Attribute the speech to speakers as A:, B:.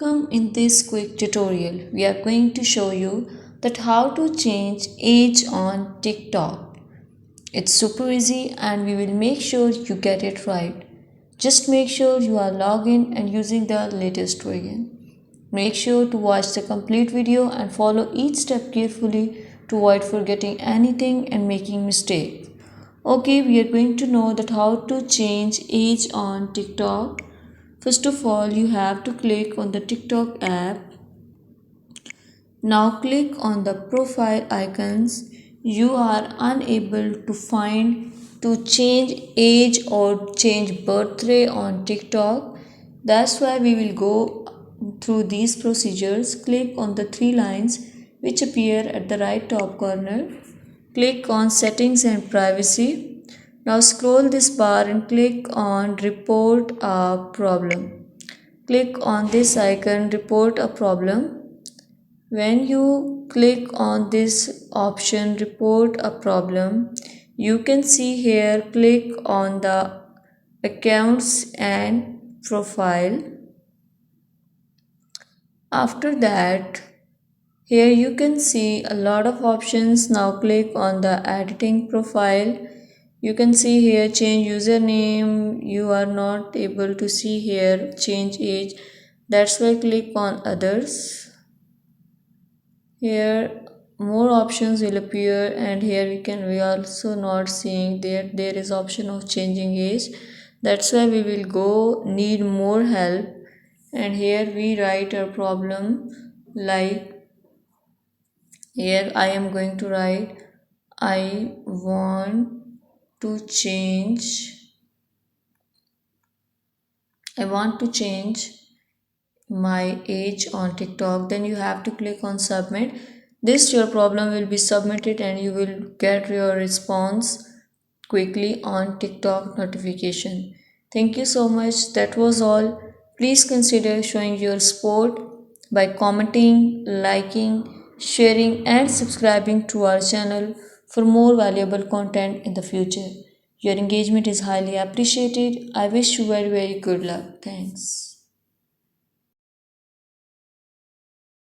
A: Welcome in this quick tutorial. We are going to show you that how to change age on TikTok. It's super easy and we will make sure you get it right. Just make sure you are logged in and using the latest version. Make sure to watch the complete video and follow each step carefully to avoid forgetting anything and making mistakes. Okay, we are going to know that how to change age on TikTok. First of all, you have to click on the TikTok app. Now click on the profile icons. You are unable to find to change age or change birthday on TikTok. That's why we will go through these procedures. Click on the three lines which appear at the right top corner. Click on settings and privacy. Now scroll this bar and click on report a problem. Click on this icon report a problem. When you click on this option report a problem, you can see here click on the accounts and profile. After that, here you can see a lot of options. Now click on the editing profile. You can see here change username. You are not able to see here change age. That's why click on others. Here more options will appear and here we also not seeing there is option of changing age. That's why we will go need more help and here we write our problem like here I am going to write I want to change I want to change my age on TikTok. Then you have to click on submit. This your problem will be submitted and you will get your response quickly on TikTok notification. Thank you so much. That was all. Please consider showing your support by commenting, liking, sharing and subscribing to our channel for more valuable content in the future. Your engagement is highly appreciated. I wish you very good luck. Thanks.